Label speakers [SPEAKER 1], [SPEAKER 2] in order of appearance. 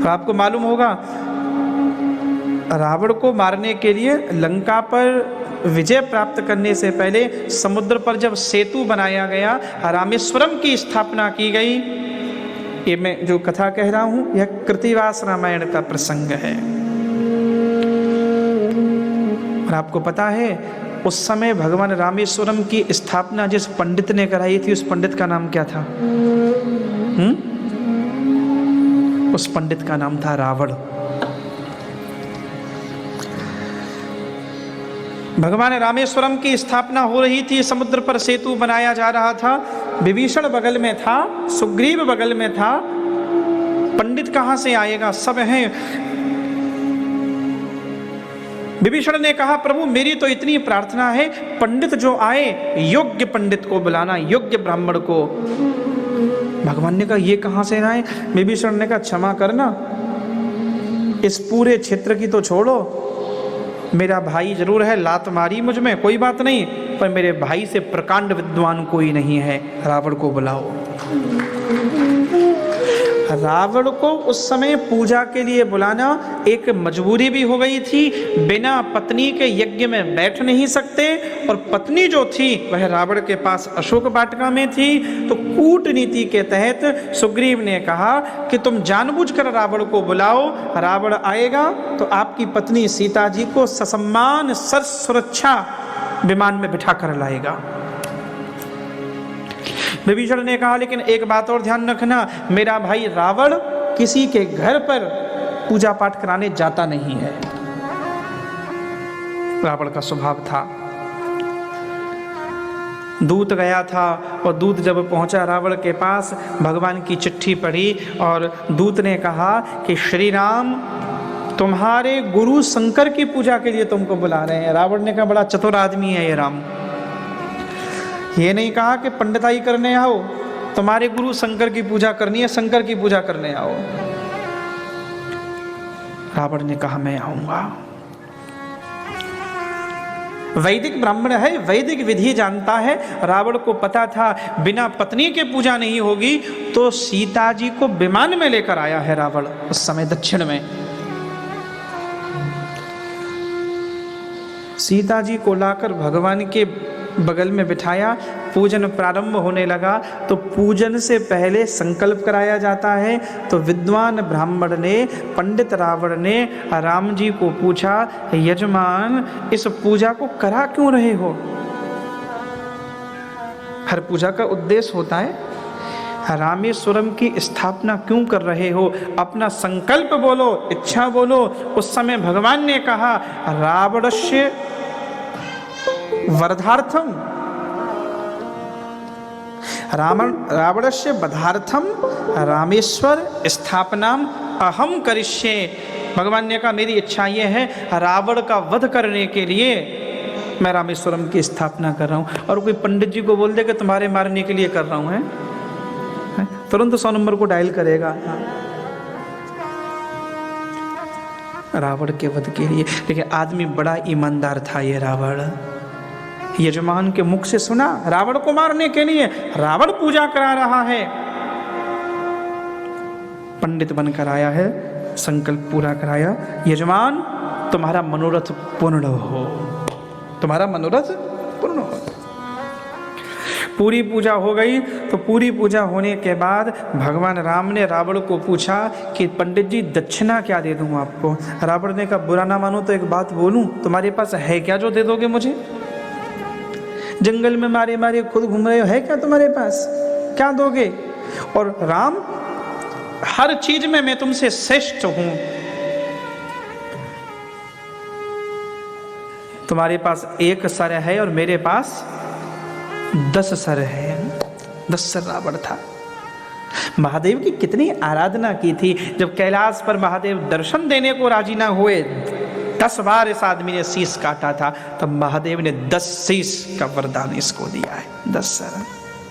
[SPEAKER 1] और आपको मालूम होगा रावण को मारने के लिए लंका पर विजय प्राप्त करने से पहले समुद्र पर जब सेतु बनाया गया, रामेश्वरम की स्थापना की गई, ये मैं जो कथा कह रहा हूं यह कृतिवास रामायण का प्रसंग है। और आपको पता है उस समय भगवान रामेश्वरम की स्थापना जिस पंडित ने कराई थी, उस पंडित का नाम क्या था? उस पंडित का नाम था रावण। भगवान रामेश्वरम की स्थापना हो रही थी, समुद्र पर सेतु बनाया जा रहा था, विभीषण बगल में था, सुग्रीव बगल में था, पंडित कहां से आएगा, सब हैं। विभीषण ने कहा प्रभु मेरी तो इतनी प्रार्थना है, पंडित जो आए योग्य पंडित को बुलाना, योग्य ब्राह्मण को। भगवान ने कहा ये कहां से आए? विभीषण ने कहा क्षमा करना, इस पूरे क्षेत्र की तो छोड़ो, मेरा भाई जरूर है, लात मारी मुझ में, कोई बात नहीं, पर मेरे भाई से प्रकांड विद्वान कोई नहीं है, रावण को बुलाओ। रावण को उस समय पूजा के लिए बुलाना एक मजबूरी भी हो गई थी, बिना पत्नी के यज्ञ में बैठ नहीं सकते, और पत्नी जो थी वह रावण के पास अशोक वाटिका में थी। तो कूटनीति के तहत सुग्रीव ने कहा कि तुम जानबूझकर रावण को बुलाओ, रावण आएगा तो आपकी पत्नी सीता जी को ससम्मान सुरक्षा विमान में बिठा कर लाएगा। विभीषण ने कहा लेकिन एक बात और ध्यान रखना, मेरा भाई रावण किसी के घर पर पूजा पाठ कराने जाता नहीं है। रावण का स्वभाव था। दूत गया था और दूत जब पहुंचा रावण के पास, भगवान की चिट्ठी पढ़ी और दूत ने कहा कि श्री राम तुम्हारे गुरु शंकर की पूजा के लिए तुमको बुला रहे हैं। रावण ने कहा बड़ा चतुर आदमी है ये राम, ये नहीं कहा कि पंडिताई करने आओ, तुम्हारे गुरु शंकर की पूजा करनी है, शंकर की पूजा करने आओ। रावण ने कहा मैं आऊंगा। वैदिक ब्राह्मण है, वैदिक विधि जानता है। रावण को पता था बिना पत्नी के पूजा नहीं होगी, तो सीता जी को विमान में लेकर आया है रावण उस समय दक्षिण में। सीता जी को लाकर भगवान के बगल में बिठाया, पूजन प्रारंभ होने लगा। तो पूजन से पहले संकल्प कराया जाता है। तो विद्वान ब्राह्मण ने, पंडित रावण ने राम जी को पूछा यजमान इस पूजा को करा क्यों रहे हो? हर पूजा का उद्देश्य होता है, रामेश्वरम की स्थापना क्यों कर रहे हो? अपना संकल्प बोलो, इच्छा बोलो। उस समय भगवान ने कहा रावणस्य वधार्थम रावणस्य वधार्थम रामेश्वर स्थापनाम अहम करिष्ये। भगवान ने कहा मेरी इच्छा ये है, रावण का वध करने के लिए मैं रामेश्वरम की स्थापना कर रहा हूं। और कोई पंडित जी को बोल दे कि तुम्हारे मारने के लिए कर रहा हूं, है तुरंत 100 नंबर को डायल करेगा रावण के वध के लिए। लेकिन आदमी बड़ा ईमानदार था ये रावण। यजमान के मुख से सुना रावण को मारने के लिए रावण पूजा करा रहा है, पंडित बनकर आया है, संकल्प पूरा कराया। यजमान तुम्हारा मनोरथ पूर्ण हो, तुम्हारा मनोरथ पूर्ण हो। पूरी पूजा हो गई। तो पूरी पूजा होने के बाद भगवान राम ने रावण को पूछा कि पंडित जी दक्षिणा क्या दे दूं आपको? रावण ने कहा बुरा ना मानो तो एक बात बोलूं, तुम्हारे पास है क्या जो दे दोगे मुझे? जंगल में मारे मारे खुद घूम रहे हो, है क्या तुम्हारे पास? क्या दोगे? और राम हर चीज में मैं तुमसे श्रेष्ठ हूं, तुम्हारे पास 1 सर है और मेरे पास 10 सर है। 10 सर रावण था। महादेव की कितनी आराधना की थी। जब कैलाश पर महादेव दर्शन देने को राजी ना हुए, 10 बार इस आदमी ने शीश काटा था, तब महादेव ने 10 शीश का वरदान इसको दिया है, 10 सर।